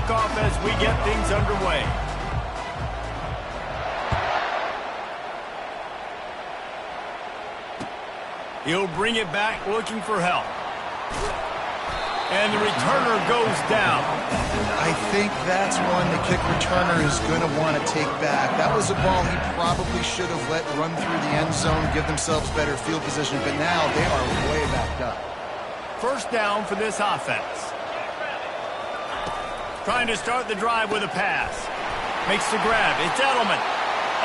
kickoff as we get things underway. He'll bring it back looking for help. And the returner goes down. I think that's one the kick returner is going to want to take back. That was a ball he probably should have let run through the end zone, give themselves better field position, but now they are way backed up. First down for this offense. Trying to start the drive with a pass. Makes the grab. It's Edelman.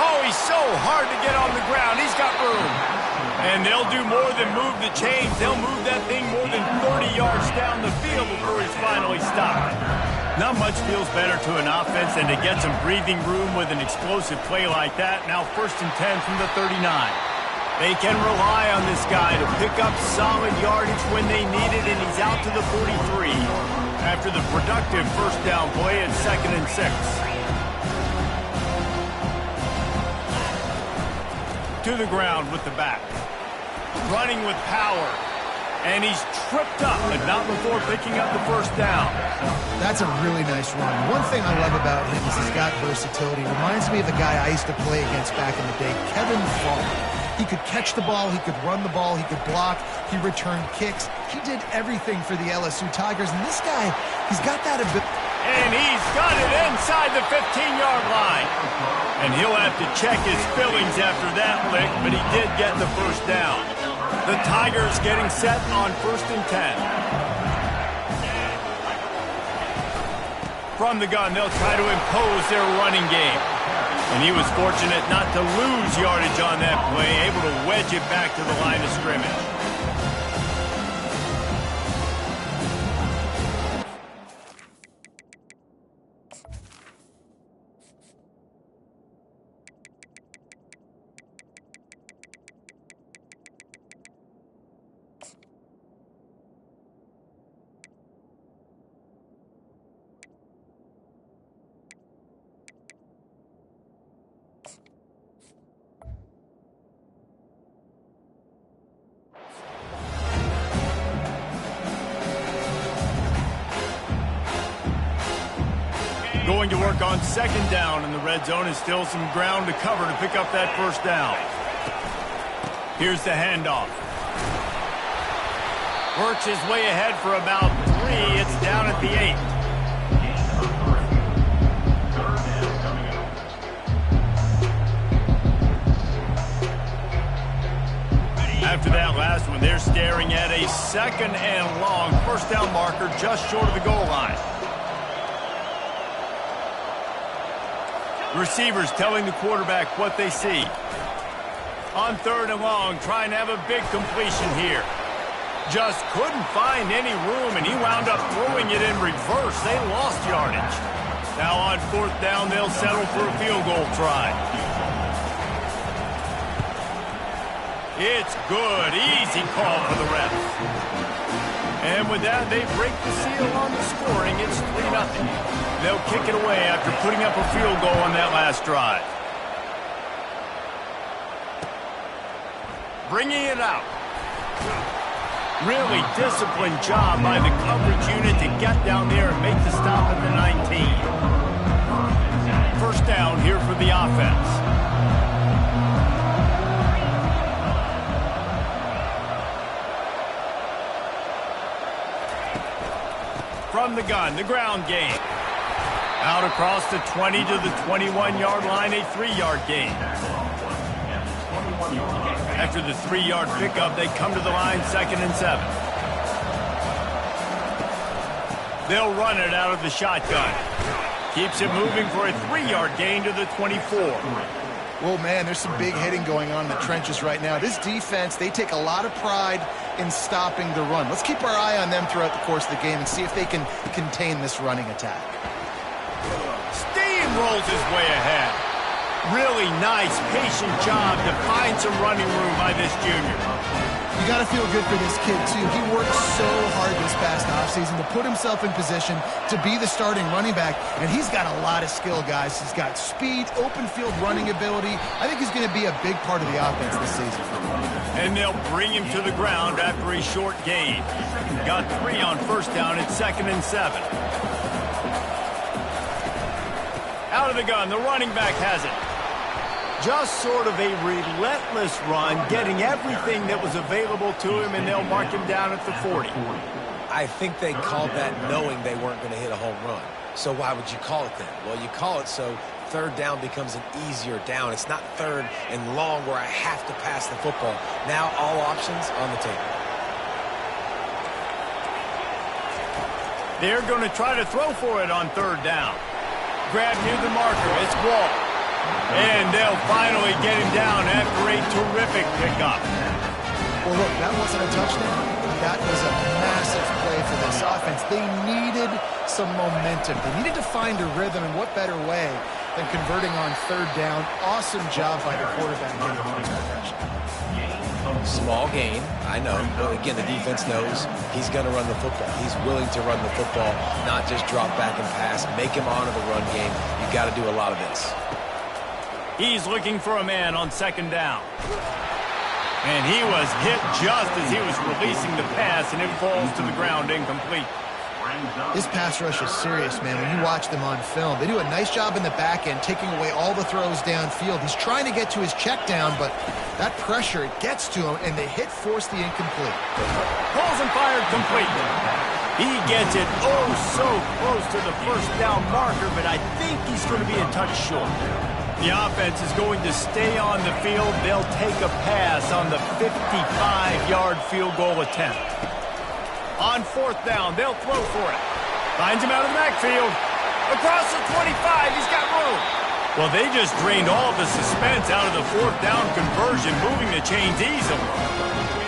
Oh, he's so hard to get on the ground. He's got room. And they'll do more than move the chains. They'll move that thing more than 30 yards down the field before he's finally stopped. Not much feels better to an offense than to get some breathing room with an explosive play like that. Now 1st and 10 from the 39. They can rely on this guy to pick up solid yardage when they need it, and he's out to the 43 after the productive first down play at 2nd and 6. To the ground with the back. Running with power. And he's tripped up, but not before picking up the first down. That's a really nice run. One thing I love about him is he's got versatility. Reminds me of a guy I used to play against back in the day, Kevin Fall. He could catch the ball, he could run the ball, he could block, he returned kicks. He did everything for the LSU Tigers, and this guy, he's got that ability. And he's got it inside the 15-yard line. And he'll have to check his fillings after that lick, but he did get the first down. The Tigers getting set on 1st and 10. From the gun, they'll try to impose their running game. And he was fortunate not to lose yardage on that play, able to wedge it back to the line of scrimmage. Going to work on 2nd down in the red zone, and still some ground to cover to pick up that first down. Here's the handoff. Works his way ahead for about 3. It's down at the 8. After that last one, they're staring at a 2nd and long first down marker just short of the goal line. Receivers telling the quarterback what they see. On 3rd and long, trying to have a big completion here. Just couldn't find any room, and he wound up throwing it in reverse. They lost yardage. Now on 4th down, they'll settle for a field goal try. It's good. Easy call for the refs. And with that, they break the seal on the scoring. It's 3-0. They'll kick it away after putting up a field goal on that last drive. Bringing it out. Really disciplined job by the coverage unit to get down there and make the stop at the 19. First down here for the offense. From the gun, the ground game. Out across the 20 to the 21-yard line, a 3-yard gain. After the 3-yard pickup, they come to the line 2nd and 7. They'll run it out of the shotgun. Keeps it moving for a 3-yard gain to the 24. Well, man, there's some big hitting going on in the trenches right now. This defense, they take a lot of pride in stopping the run. Let's keep our eye on them throughout the course of the game and see if they can contain this running attack. Steamrolls his way ahead. Really nice, patient job to find some running room by this junior. You got to feel good for this kid, too. He worked so hard this past offseason to put himself in position to be the starting running back, and he's got a lot of skill, guys. He's got speed, open field running ability. I think he's going to be a big part of the offense this season. And they'll bring him to the ground after a short gain. Got 3 on first down at 2nd and 7. Out of the gun, the running back has it. Just sort of a relentless run, getting everything that was available to him, and they'll mark him down at the 40. I think they called that knowing they weren't going to hit a home run. So why would you call it then? Well, you call it so third down becomes an easier down. It's not third and long where I have to pass the football. Now all options on the table. They're going to try to throw for it on third down. Grab near the marker. It's Wall. And they'll finally get him down after a terrific pickup. Well, look, that wasn't a touchdown. That was a massive play for this offense. They needed some momentum. They needed to find a rhythm, and what better way than converting on third down. Awesome job by the quarterback getting him into progression. Small gain, I know. But again, the defense knows he's going to run the football. He's willing to run the football, not just drop back and pass. Make him honor the run game. You got to do a lot of this. He's looking for a man on second down. And he was hit just as he was releasing the pass, and it falls to the ground incomplete. This pass rush is serious, man. When you watch them on film, they do a nice job in the back end, taking away all the throws downfield. He's trying to get to his check down, but that pressure, it gets to him, and the hit forced the incomplete. Pulls and fired complete. He gets it oh so close to the first down marker, but I think he's going to be a touch short. The offense is going to stay on the field. They'll take a pass on the 55-yard field goal attempt. On fourth down, they'll throw for it. Finds him out of the backfield. Across the 25, he's got room. Well, they just drained all the suspense out of the fourth down conversion, moving the chains easily.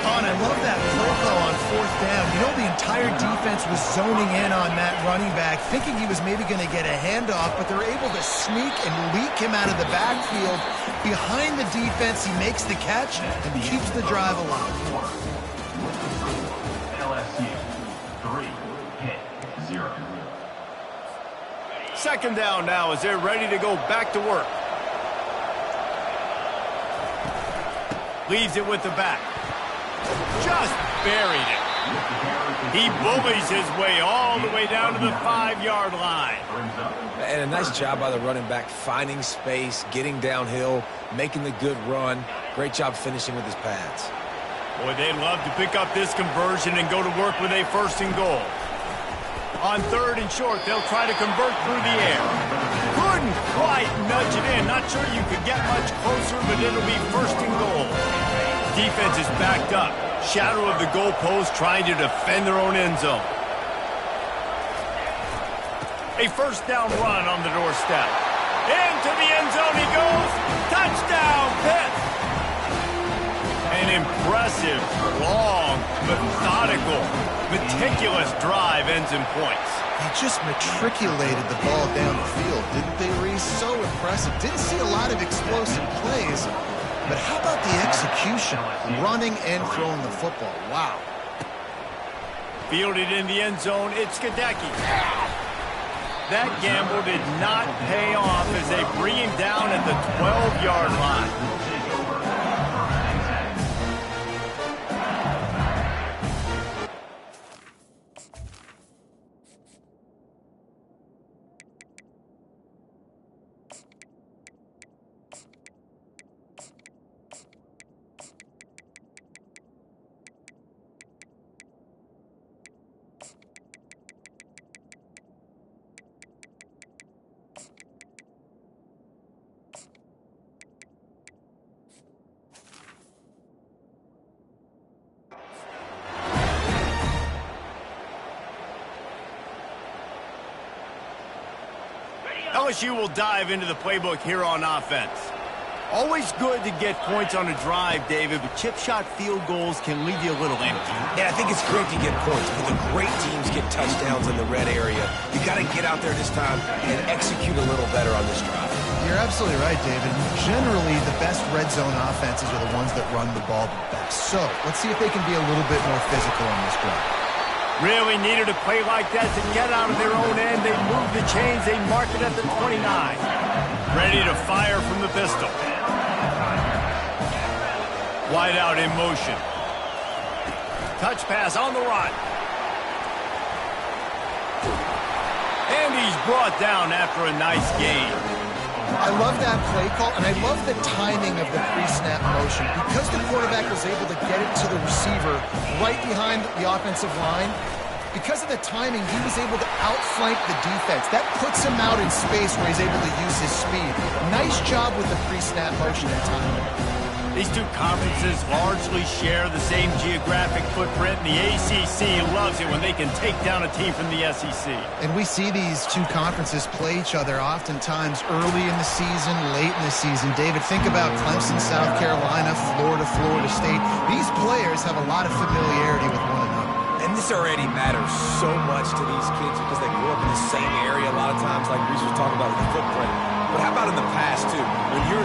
And I love that play call on fourth down. You know, the entire defense was zoning in on that running back, thinking he was maybe going to get a handoff, but they're able to sneak and leak him out of the backfield. Behind the defense, he makes the catch and keeps the drive alive. LSU 3 hit 0. Second down now as they're ready to go back to work. Leaves it with the back. Just buried it. He bullies his way all the way down to the 5-yard line. And a nice job by the running back, finding space, getting downhill, making the good run. Great job finishing with his pads. Boy, they'd love to pick up this conversion and go to work with a first and goal. On third and short, they'll try to convert through the air. Couldn't quite nudge it in. Not sure you could get much closer, but it'll be first and goal. Defense is backed up. Shadow of the goalpost trying to defend their own end zone. A first down run on the doorstep. Into the end zone he goes. Touchdown, Pitt. An impressive, long, methodical, meticulous drive ends in points. They just matriculated the ball down the field, didn't they, Reese? So impressive. Didn't see a lot of explosive plays. But how about the execution, running and throwing the football? Wow. Fielded in the end zone, it's Gadecki. That gamble did not pay off as they bring him down at the 12-yard line. LSU will dive into the playbook here on offense. Always good to get points on a drive, David, but chip shot field goals can leave you a little empty. Yeah, I think it's great to get points, but the great teams get touchdowns in the red area. You got to get out there this time and execute a little better on this drive. You're absolutely right, David. Generally, the best red zone offenses are the ones that run the ball the best. So let's see if they can be a little bit more physical on this drive. Really needed a play like that to get out of their own end. They move the chains. They mark it at the 29. Ready to fire from the pistol. Wide out in motion. Touch pass on the run. And he's brought down after a nice gain. I love that play call, and I love the timing of the pre-snap motion. Because the quarterback was able to get it to the receiver right behind the offensive line, because of the timing, he was able to outflank the defense. That puts him out in space where he's able to use his speed. Nice job with the pre-snap motion and timing. These two conferences largely share the same geographic footprint, and the ACC loves it when they can take down a team from the SEC. And we see these two conferences play each other oftentimes early in the season, late in the season. David, think about Clemson, South Carolina, Florida, Florida State. These players have a lot of familiarity with one another. And this already matters so much to these kids because they grew up in the same area a lot of times, like Reese was talking about with the footprint. But how about in the past, too? When your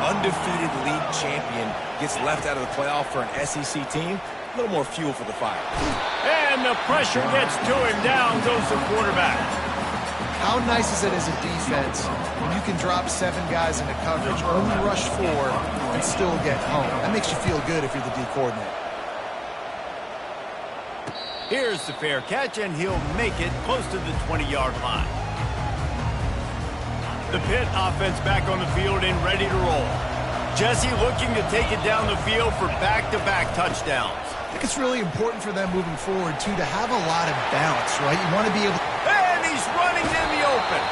undefeated league champion gets left out of the playoff for an SEC team, a little more fuel for the fire. And the pressure gets to him. Down goes the quarterback. How nice is it as a defense when you can drop 7 guys into coverage, only rush 4, and still get home? That makes you feel good if you're the D coordinator. Here's the fair catch, and he'll make it close to the 20-yard line. The Pitt offense back on the field and ready to roll. Jesse looking to take it down the field for back-to-back touchdowns. I think it's really important for them moving forward, too, to have a lot of balance, right? You want to be able to... And he's running in the open.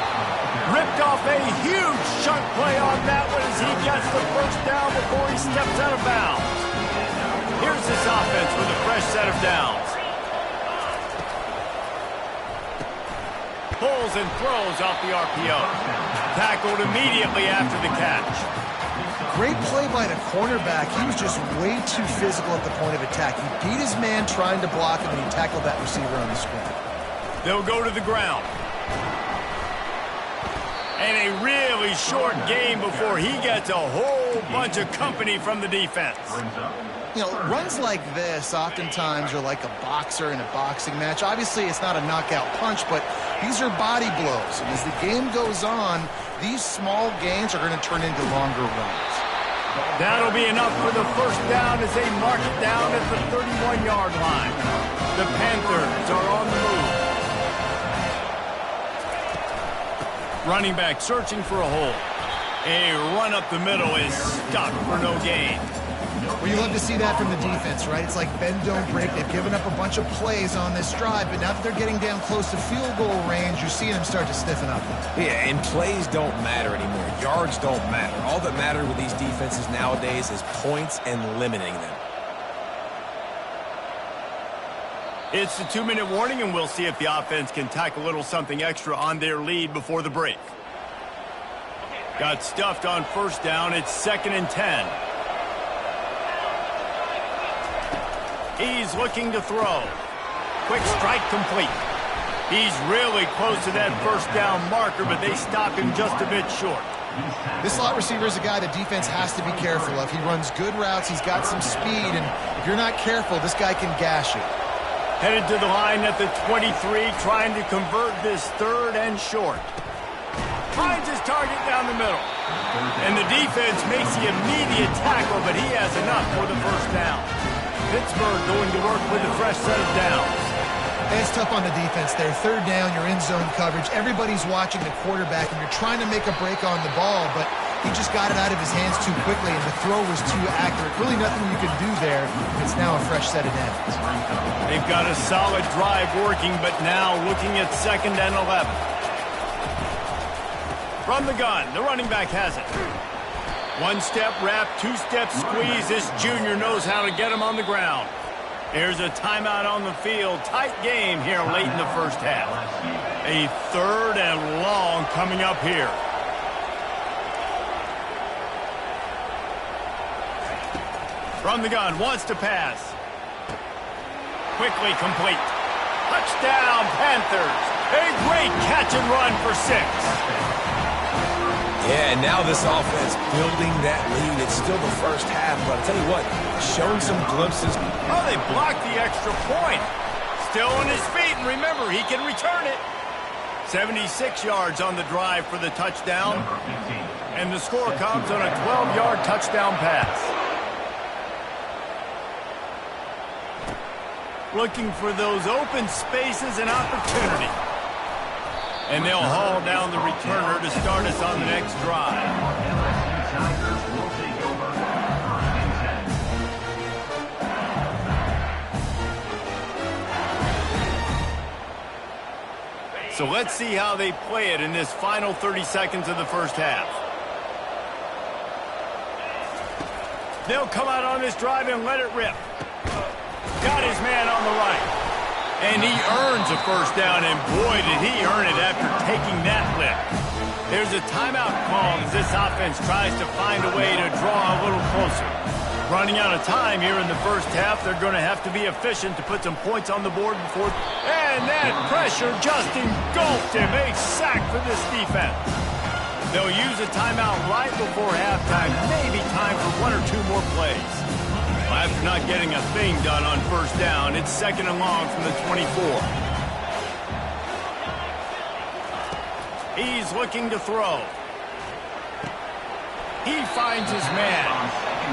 Ripped off a huge chunk play on that one as he gets the first down before he steps out of bounds. Here's this offense with a fresh set of downs. Pulls and throws off the RPO. Tackled immediately after the catch. Great play by the cornerback. He was just way too physical at the point of attack. He beat his man trying to block him, and he tackled that receiver on the screen. They'll go to the ground. And a really short game before he gets a whole bunch of company from the defense. You know, runs like this oftentimes are like a boxer in a boxing match. Obviously, it's not a knockout punch, but these are body blows. And as the game goes on, these small gains are going to turn into longer runs. That'll be enough for the first down as they mark it down at the 31-yard line. The Panthers are on the move. Running back searching for a hole. A run up the middle is stopped for no gain. Well, you love to see that from the defense, right? It's like bend, don't break. They've given up a bunch of plays on this drive, but now that they're getting down close to field goal range, you're seeing them start to stiffen up. Yeah, and plays don't matter anymore. Yards don't matter. All that matters with these defenses nowadays is points and limiting them. It's the 2-minute warning, and we'll see if the offense can tack a little something extra on their lead before the break. Got stuffed on first down. It's 2nd and 10. He's looking to throw. Quick strike complete. He's really close to that first down marker, but they stop him just a bit short. This slot receiver is a guy the defense has to be careful of. He runs good routes. He's got some speed, and if you're not careful, this guy can gash you. Headed to the line at the 23, trying to convert this 3rd and short. Finds his target down the middle. And the defense makes the immediate tackle, but he has enough for the first down. Pittsburgh going to work with a fresh set of downs. It's tough on the defense there. 3rd down, you're in zone coverage. Everybody's watching the quarterback, and you're trying to make a break on the ball, but he just got it out of his hands too quickly, and the throw was too accurate. Really nothing you can do there. It's now a fresh set of downs. They've got a solid drive working, but now looking at 2nd and 11. From the gun, the running back has it. 1-step wrap, 2-step squeeze. This junior knows how to get him on the ground. Here's a timeout on the field. Tight game here late in the first half. A 3rd and long coming up here. From the gun, wants to pass. Quickly complete. Touchdown, Panthers. A great catch and run for 6. Yeah, and now this offense building that lead. It's still the first half, but I'll tell you what, showing some glimpses. Oh, they blocked the extra point. Still on his feet, and remember, he can return it. 76 yards on the drive for the touchdown. And the score comes on a 12-yard touchdown pass. Looking for those open spaces and opportunity. And they'll haul down the returner here to start us on the next drive. Tigers will take over. 9 and 10. So let's see how they play it in this final 30 seconds of the first half. They'll come out on this drive and let it rip. Got his man on the right. And he earns a first down, and boy, did he earn it after taking that lift. There's a timeout call as this offense tries to find a way to draw a little closer. Running out of time here in the first half, they're going to have to be efficient to put some points on the board before. And that pressure just engulfed him. A sack for this defense. They'll use a timeout right before halftime. Maybe time for 1 or 2 more plays. After not getting a thing done on first down, it's 2nd and long from the 24. He's looking to throw. He finds his man,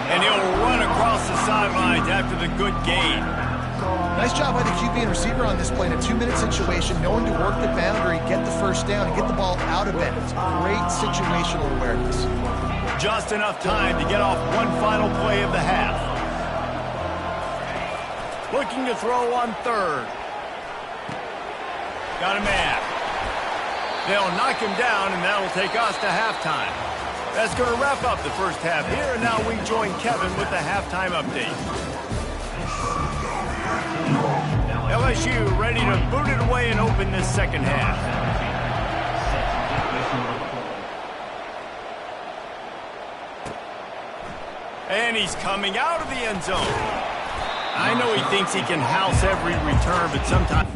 and he'll run across the sidelines after the good gain. Nice job by the QB and receiver on this play in a 2-minute situation, knowing to work the boundary, get the first down, and get the ball out of bounds. Great situational awareness. Just enough time to get off one final play of the half. Looking to throw on 3rd. Got a man. They'll knock him down, and that'll take us to halftime. That's going to wrap up the first half here, and now we join Kevin with the halftime update. LSU ready to boot it away and open this second half. And he's coming out of the end zone. I know he thinks he can house every return, but sometimes...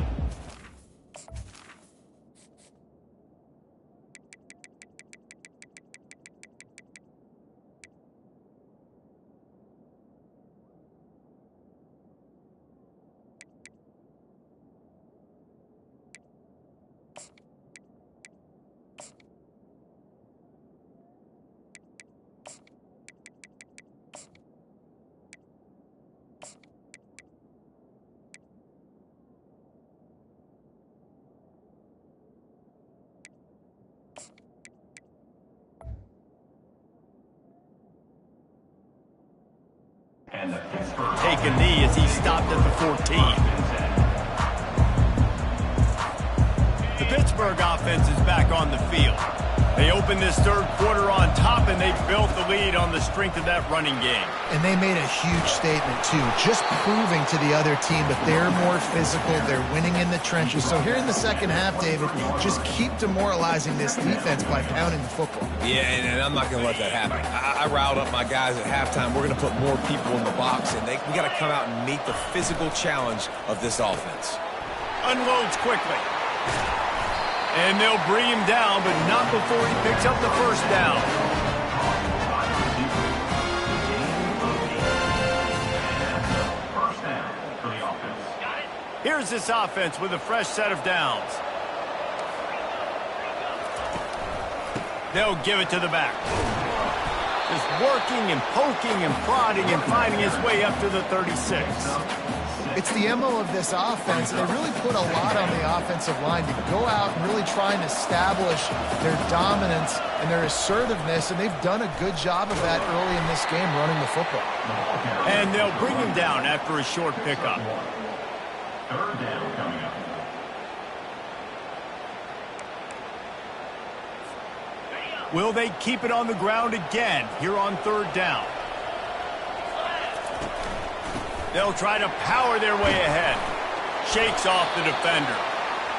Take a knee as he stopped at the 14. The Pittsburgh offense is back on the field. They opened this third quarter on top, and they built the lead on the strength of that running game. And they made a huge statement, too, just proving to the other team that they're more physical, they're winning in the trenches. So here in the second half, David, just keep demoralizing this defense by pounding the football. Yeah, and I'm not going to let that happen. I riled up my guys at halftime. We're going to put more people in the box, and we got to come out and meet the physical challenge of this offense. Unloads quickly. And they'll bring him down, but not before he picks up the first down. First down for the offense. Here's this offense with a fresh set of downs. They'll give it to the back. Just working and poking and prodding and finding his way up to the 36. It's the MO of this offense, and they really put a lot on the offensive line to go out and really try and establish their dominance and their assertiveness, and they've done a good job of that early in this game, running the football. And they'll bring him down after a short pickup. 3rd down coming up. Will they keep it on the ground again here on 3rd down? They'll try to power their way ahead. Shakes off the defender.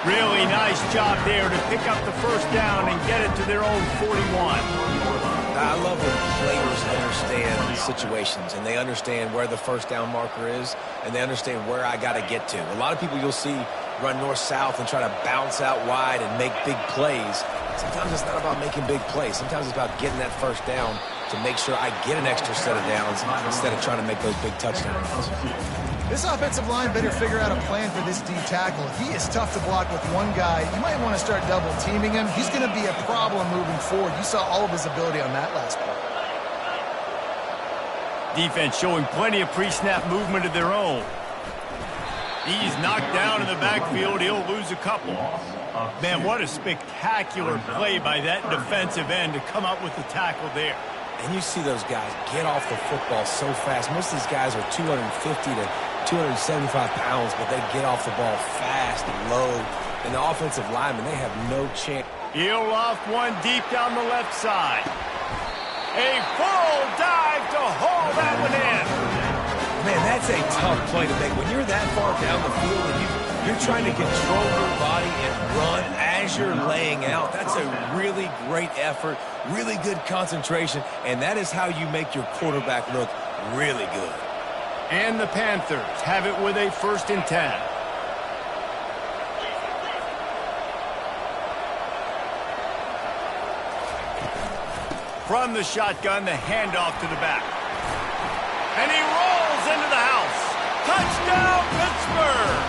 Really nice job there to pick up the first down and get it to their own 41. I love when players understand situations, and they understand where the first down marker is, and they understand where I got to get to. A lot of people you'll see run north-south and try to bounce out wide and make big plays. Sometimes it's not about making big plays. Sometimes it's about getting that first down to make sure I get an extra set of downs instead of trying to make those big touchdown runs. This offensive line better figure out a plan for this D tackle. He is tough to block with one guy. You might want to start double teaming him. He's going to be a problem moving forward. You saw all of his ability on that last play. Defense showing plenty of pre-snap movement of their own. He's knocked down in the backfield. He'll lose a couple. Man, what a spectacular play by that defensive end to come up with the tackle there. And you see those guys get off the football so fast. Most of these guys are 250 to 275 pounds, but they get off the ball fast and low. And the offensive linemen, they have no chance. He'll off one deep down the left side. A full dive to haul that one in. Man, that's a tough play to make. When you're that far down the field and you're trying to control your body and run as you're laying out, that's a really great effort, really good concentration, and that is how you make your quarterback look really good. And the Panthers have it with a 1st and 10. From the shotgun, the handoff to the back. And he rolls into the house. Touchdown, Pittsburgh!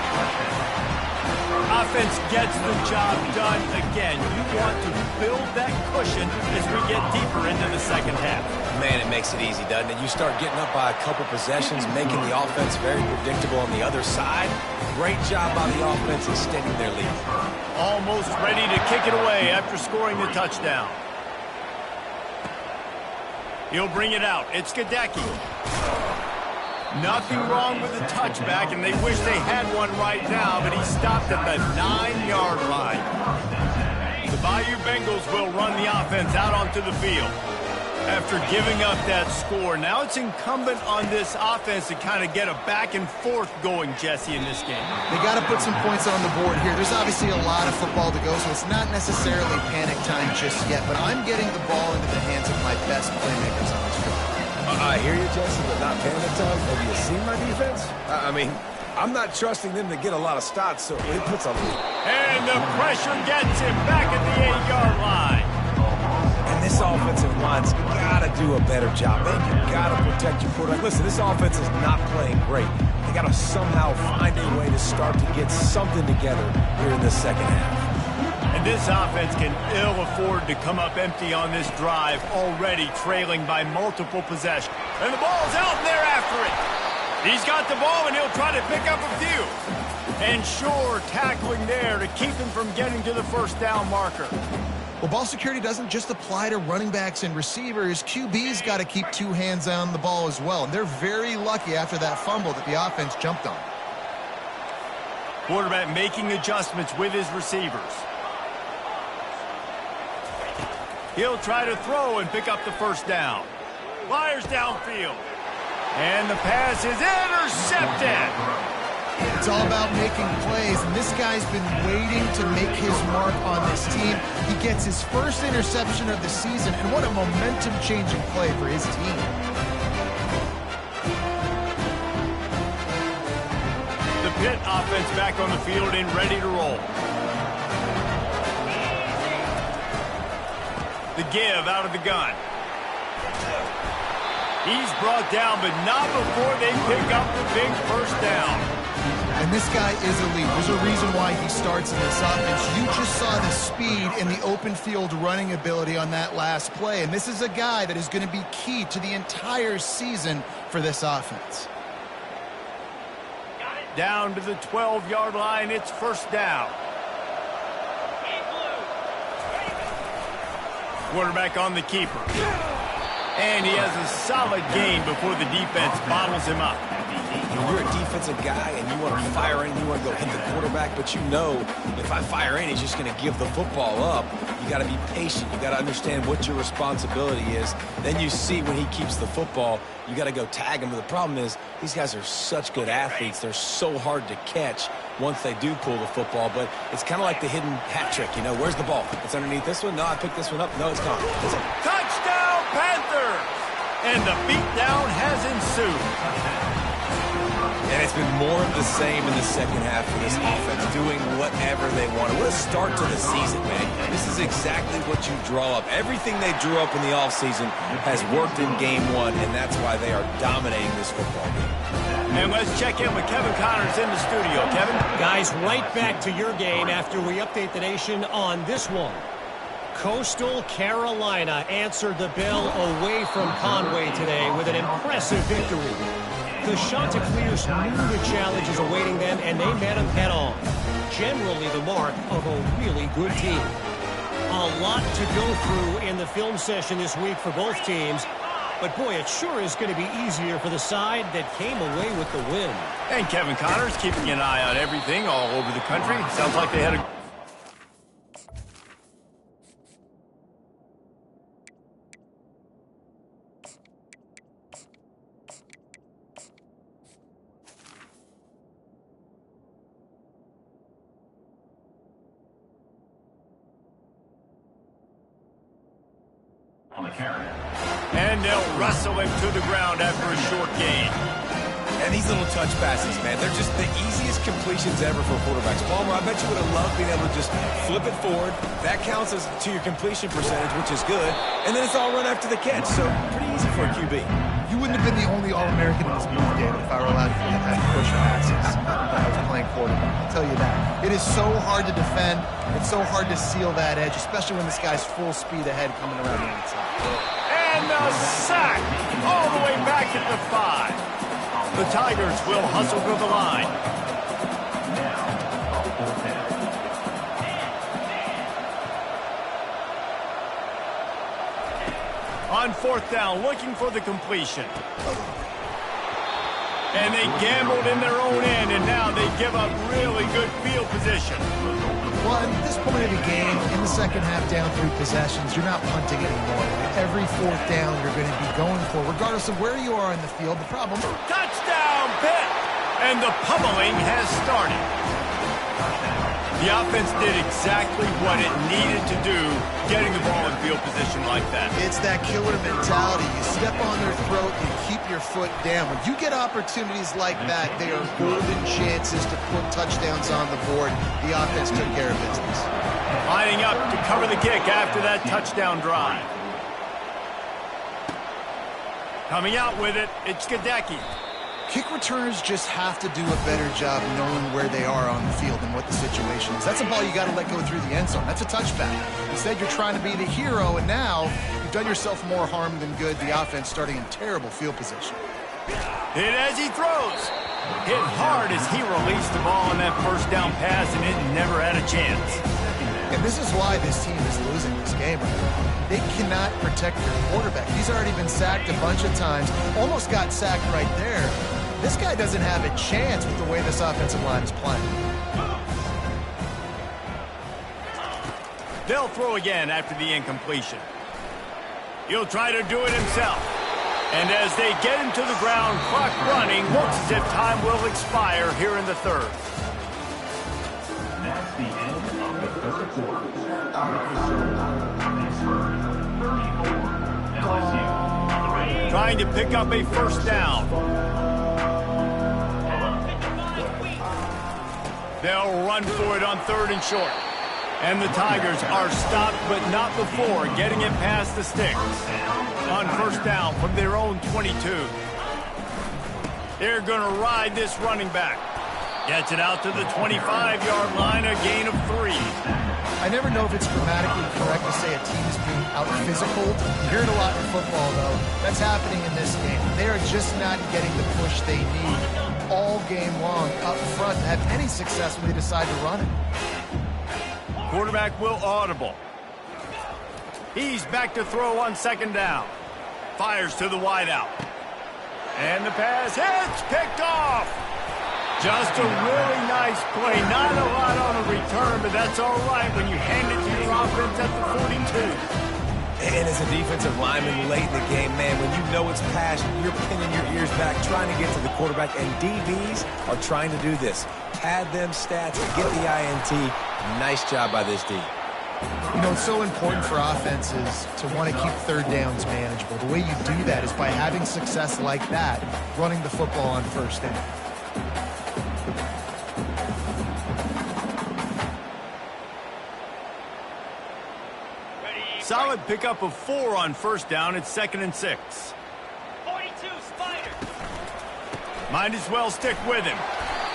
Offense gets the job done again. You want to build that cushion as we get deeper into the second half. Man, it makes it easy, doesn't it? You start getting up by a couple possessions, making the offense very predictable on the other side. Great job by the offense extending their lead. Almost ready to kick it away after scoring the touchdown. He'll bring it out. It's Gadecki. Nothing wrong with the touchback, and they wish they had one right now, but he stopped at the 9-yard line. The Bayou Bengals will run the offense out onto the field. After giving up that score, now it's incumbent on this offense to kind of get a back and forth going, Jesse, in this game. They got to put some points on the board here. There's obviously a lot of football to go, so it's not necessarily panic time just yet, but I'm getting the ball into the hands of my best playmakers on this field. I hear you, Jesse, but not panic time. Have you seen my defense? I mean, I'm not trusting them to get a lot of stops, so it puts a lead. And the pressure gets him back at the 8-yard line. And this offensive line's got to do a better job. Man, you got to protect your quarterback. Listen, this offense is not playing great. They got to somehow find a way to start to get something together here in the second half. And this offense can ill afford to come up empty on this drive, already trailing by multiple possessions. And the ball's out, and they're after it. He's got the ball, and he'll try to pick up a few. And sure, tackling there to keep him from getting to the first down marker. Well, ball security doesn't just apply to running backs and receivers. QB's got to keep 2 hands on the ball as well. And they're very lucky after that fumble that the offense jumped on. Quarterback making adjustments with his receivers. He'll try to throw and pick up the first down. Fires downfield. And the pass is intercepted. It's all about making plays, and this guy's been waiting to make his mark on this team. He gets his first interception of the season, and what a momentum-changing play for his team. The Pitt offense back on the field and ready to roll. The give out of the gun. He's brought down, but not before they pick up the big first down. And this guy is elite. There's a reason why he starts in this offense. You just saw the speed and the open field running ability on that last play. And this is a guy that is going to be key to the entire season for this offense. Down to the 12-yard line, it's first down. Quarterback on the keeper. And he has a solid gain before the defense bottles him up. When you're a defensive guy and you want to fire in, you want to go hit the quarterback, but you know if I fire in, he's just going to give the football up. You got to be patient. You got to understand what your responsibility is. Then you see when he keeps the football, you got to go tag him. But the problem is these guys are such good athletes. They're so hard to catch once they do pull the football. But it's kind of like the hidden hat trick. You know, where's the ball? It's underneath this one. No, I picked this one up. No, it's gone. It's touchdown, Panthers! And the beatdown has ensued. And it's been more of the same in the second half for this offense, doing whatever they want. What a start to the season, man. This is exactly what you draw up. Everything they drew up in the offseason has worked in game one, and that's why they are dominating this football game. And let's check in with Kevin Connors in the studio. Kevin? Guys, right back to your game after we update the nation on this one. Coastal Carolina answered the bell away from Conway today with an impressive victory. The Chanticleers knew the challenges awaiting them, and they met them head-on. generally the mark of a really good team. A lot to go through in the film session this week for both teams. But, boy, it sure is going to be easier for the side that came away with the win. And Kevin Connors keeping an eye on everything all over the country. Sounds like they had a... On the carry. And they'll wrestle him to the ground after a short gain. And these little touch passes, man, they're just the easiest completions ever for quarterbacks. Palmer, I bet you would have loved being able to just flip it forward. That counts as to your completion percentage, which is good. And then it's all run after the catch, so pretty easy for a QB. You wouldn't have been the only All-American in this move, David, if I were allowed to have push passes when I was playing quarterback. I'll tell you that. It is so hard to defend. It's so hard to seal that edge, especially when this guy's full speed ahead coming around the inside. And a sack all the way back at the 5. The Tigers will hustle to the line. On 4th down, looking for the completion. And they gambled in their own end, and now they give up really good field position. Well, at this point of the game, in the second half, down 3 possessions, you're not punting anymore. Every 4th down, you're going to be going for, regardless of where you are in the field. The problem... Touchdown, Pitt! And the pummeling has started. The offense did exactly what it needed to do, getting the ball in field position like that. It's that killer mentality. You step on their throat, you keep your foot down. When you get opportunities like that, they are golden chances to put touchdowns on the board. The offense took care of business. Lining up to cover the kick after that touchdown drive. Coming out with it, it's Gadecki. Kick returners just have to do a better job knowing where they are on the field and what the situation is. That's a ball you got to let go through the end zone. That's a touchback. Instead, you're trying to be the hero, and now you've done yourself more harm than good. The offense starting in terrible field position. Hit as he throws. Hit hard as he released the ball on that first down pass, and it never had a chance. And this is why this team is losing this game right now. They cannot protect their quarterback. He's already been sacked a bunch of times. Almost got sacked right there. This guy doesn't have a chance with the way this offensive line is playing. They'll throw again after the incompletion. He'll try to do it himself. And as they get him to the ground, clock running, looks as if time will expire here in the 3rd. That's the end of the 3rd quarter. LSU. Trying to pick up a first down. They'll run for it on 3rd and short. And the Tigers are stopped, but not before getting it past the sticks. On 1st down from their own 22. They're going to ride this running back. Gets it out to the 25-yard line, a gain of 3. I never know if it's grammatically correct to say a team is being out-physical. You hear it a lot in football, though. That's happening in this game. They are just not getting the push they need all game long up front to have any success when they decide to run it. Quarterback will audible. He's back to throw on 2nd down. Fires to the wideout. And the pass hits, picked off. Just a really nice play. Not a lot on a return, but that's all right when you hand it to your offense at the 42. And as a defensive lineman late in the game, man, when you know it's passion, you're pinning your ears back, trying to get to the quarterback, and DBs are trying to do this. Pad them stats, get the INT. Nice job by this D. You know, it's so important for offenses to want to keep 3rd downs manageable. The way you do that is by having success like that, running the football on 1st down. Solid pickup of 4 on 1st down. It's 2nd and 6. 42, Spider. Might as well stick with him.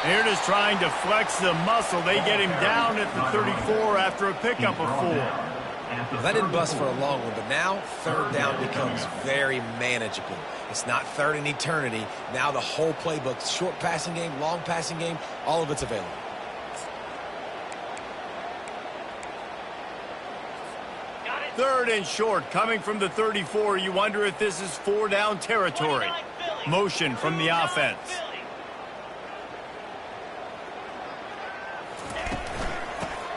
They're just trying to flex the muscle. They get him down at the 34 after a pickup of 4. Well, that didn't bust for a long one, but now 3rd down becomes very manageable. It's not 3rd in eternity. Now the whole playbook, short passing game, long passing game, all of it's available. 3rd and short, coming from the 34. You wonder if this is 4-down territory. Motion from the offense.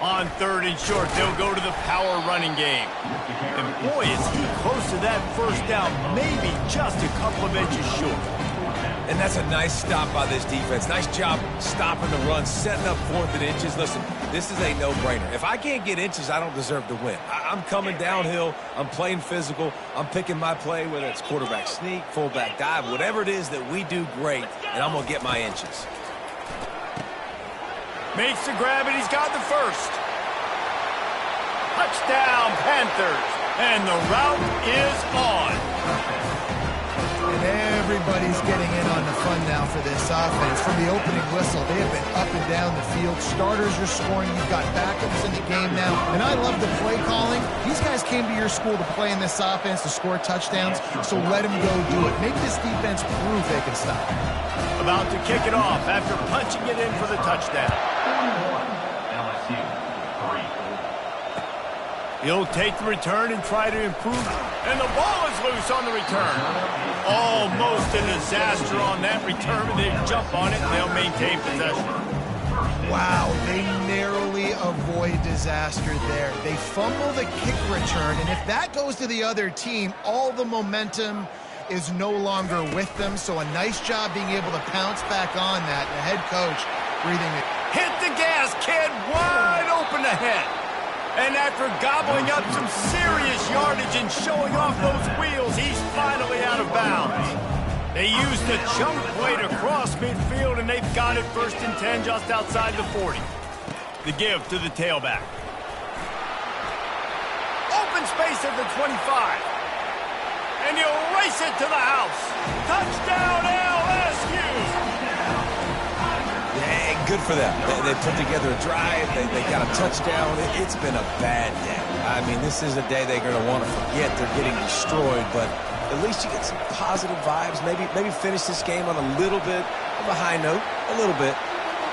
On 3rd and short, they'll go to the power running game. And boy, is he close to that 1st down, maybe just a couple of inches short. And that's a nice stop by this defense. Nice job stopping the run, setting up 4th and inches. Listen, this is a no-brainer. If I can't get inches, I don't deserve to win. I'm coming downhill. I'm playing physical. I'm picking my play, whether it's quarterback sneak, fullback dive, whatever it is that we do great, and I'm going to get my inches. Makes the grab, and he's got the 1st. Touchdown, Panthers. And the route is on. And everybody's getting in on the fun now for this offense. From the opening whistle, they have been up and down the field. Starters are scoring. You've got backups in the game now. And I love the play calling. These guys came to your school to play in this offense, to score touchdowns, so let them go do it. Make this defense prove they can stop. About to kick it off after punching it in for the touchdown. LSU, 3. He'll take the return and try to improve. And the ball is loose on the return. Almost a disaster on that return, but they jump on it and they'll maintain possession. Wow, they narrowly avoid disaster there. They fumble the kick return, and if that goes to the other team, all the momentum is no longer with them. So a nice job being able to pounce back on that. The head coach breathing it. Hit the gas, kid, wide open ahead. And after gobbling up some serious yardage and showing off those wheels, he's finally out of bounds. They used the chunk play to cross midfield, and they've got it 1st and 10 just outside the 40. The give to the tailback. Open space at the 25. And he'll race it to the house. Touchdown, LSU! Yeah, good for them. They put together a drive. They got a touchdown. It's been a bad day. I mean, this is a day they're going to want to forget. They're getting destroyed, but at least you get some positive vibes. Maybe finish this game on a little bit of a high note, a little bit.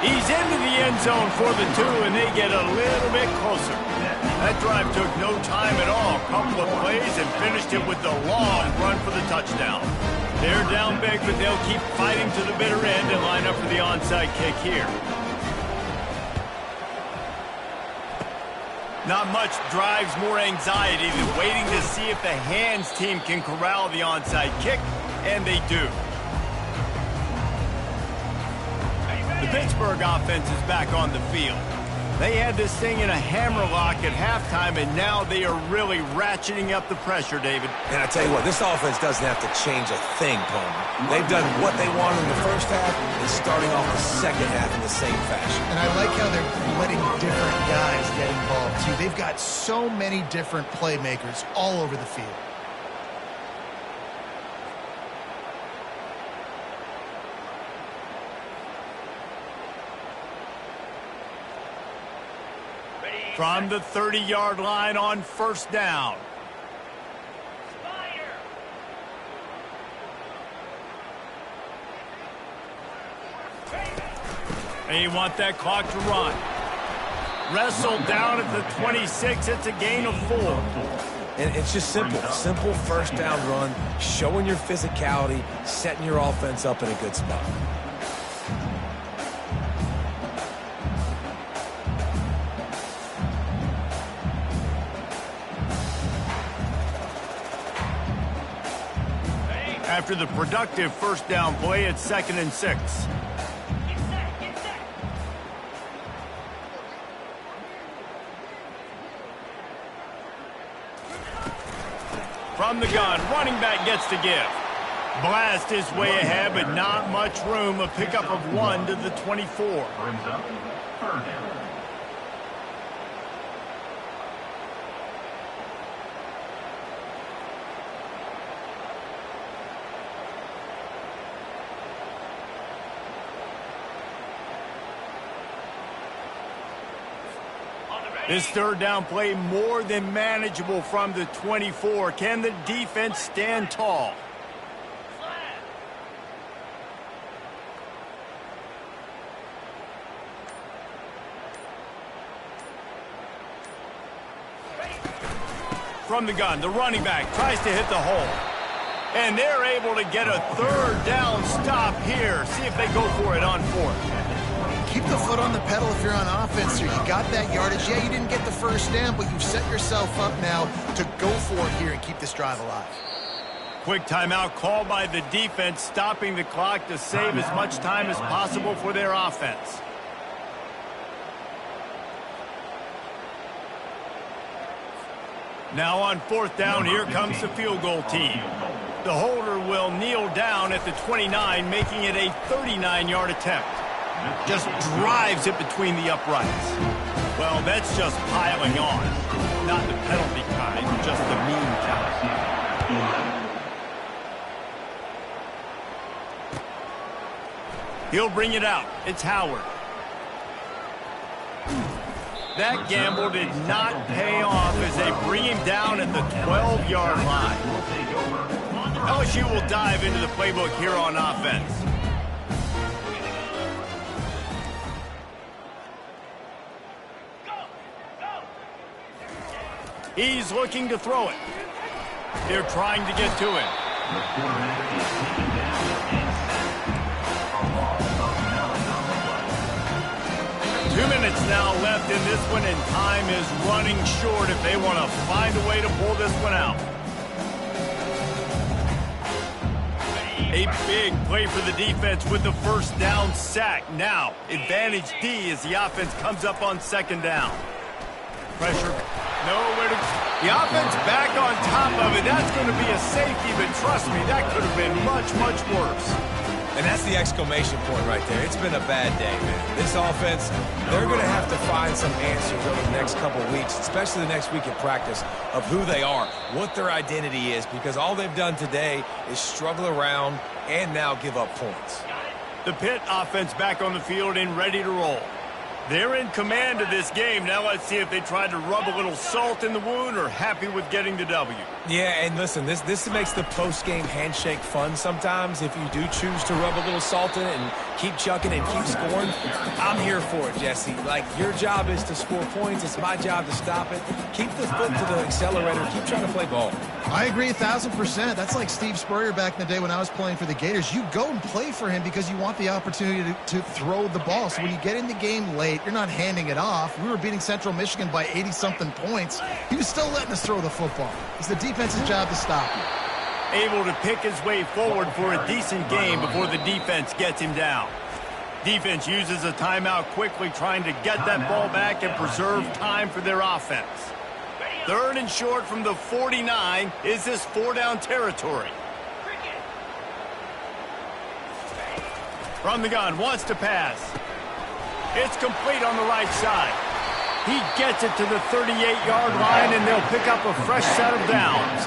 He's into the end zone for the 2, and they get a little bit closer. That drive took no time at all. Couple of plays and finished it with the long run for the touchdown. They're down big, but they'll keep fighting to the bitter end and line up for the onside kick here. Not much drives more anxiety than waiting to see if the hands team can corral the onside kick, and they do. The Pittsburgh offense is back on the field. They had this thing in a hammerlock at halftime, and now they are really ratcheting up the pressure, David. And I tell you what, this offense doesn't have to change a thing, Palmer. They've done what they wanted in the 1st half and starting off the 2nd half in the same fashion. And I like how they're letting different guys get involved, too. They've got so many different playmakers all over the field. From the 30-yard line on 1st down. They want that clock to run. Wrestled down at the 26. It's a gain of 4. And it's just simple. Simple 1st down run, showing your physicality, setting your offense up in a good spot. After the productive 1st down play, it's 2nd and 6. From the gun, running back gets to give. Blast is way ahead, but not much room. A pickup of 1 to the 24. Brings up 3rd down. This 3rd down play more than manageable from the 24. Can the defense stand tall? From the gun, the running back tries to hit the hole. And they're able to get a third down stop here. See if they go for it on fourth. Keep the foot on the pedal if you're on offense here. You got that yardage. Yeah, you didn't get the first down, but you've set yourself up now to go for it here and keep this drive alive. Quick timeout called by the defense, stopping the clock to save as much time as possible for their offense. Now on fourth down, here comes the field goal team. The holder will kneel down at the 29, making it a 39-yard attempt. Just drives it between the uprights. Well, that's just piling on. Not the penalty kind, just the mean kind. He'll bring it out. It's Howard. That gamble did not pay off as they bring him down at the 12-yard line. LSU will dive into the playbook here on offense. He's looking to throw it. They're trying to get to him. 2 minutes now left in this one, and time is running short if they want to find a way to pull this one out. A big play for the defense with the first down sack. Now, advantage D as the offense comes up on second down. Pressure. Nowhere to... The offense back on top of it. That's going to be a safety, but trust me, that could have been much, much worse. And that's the exclamation point right there. It's been a bad day, man. This offense, they're going to have to find some answers over the next couple of weeks, especially the next week in practice, of who they are, what their identity is, because all they've done today is struggle around and now give up points. The Pitt offense back on the field and ready to roll. They're in command of this game. Now let's see if they try to rub a little salt in the wound or happy with getting the W. Yeah, and listen, this makes the post-game handshake fun sometimes. If you do choose to rub a little salt in it and keep chucking and keep scoring, I'm here for it, Jesse. Like, your job is to score points. It's my job to stop it. Keep the foot to the accelerator. Keep trying to play ball. I agree 1,000%. That's like Steve Spurrier back in the day when I was playing for the Gators. You go and play for him because you want the opportunity to throw the ball. So when you get in the game late, you're not handing it off. We were beating Central Michigan by 80-something points. He was still letting us throw the football. It's the defense's job to stop him. Able to pick his way forward for a decent game before the defense gets him down. Defense uses a timeout quickly, trying to get that ball back and preserve time for their offense. Third and short from the 49. Is this four-down territory? From the gun, wants to pass. It's complete on the right side. He gets it to the 38-yard line, and they'll pick up a fresh set of downs.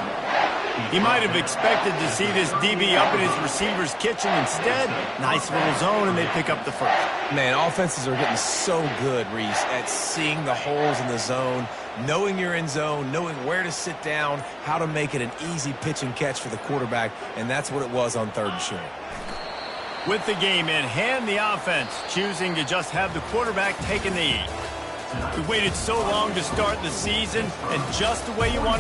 He might have expected to see this DB up in his receiver's kitchen. Instead, nice little zone, and they pick up the first. Man, offenses are getting so good, Reese, at seeing the holes in the zone, knowing you're in zone, knowing where to sit down, how to make it an easy pitch and catch for the quarterback, and that's what it was on third and short. With the game in hand, the offense choosing to just have the quarterback take a knee. We waited so long to start the season, and just the way you want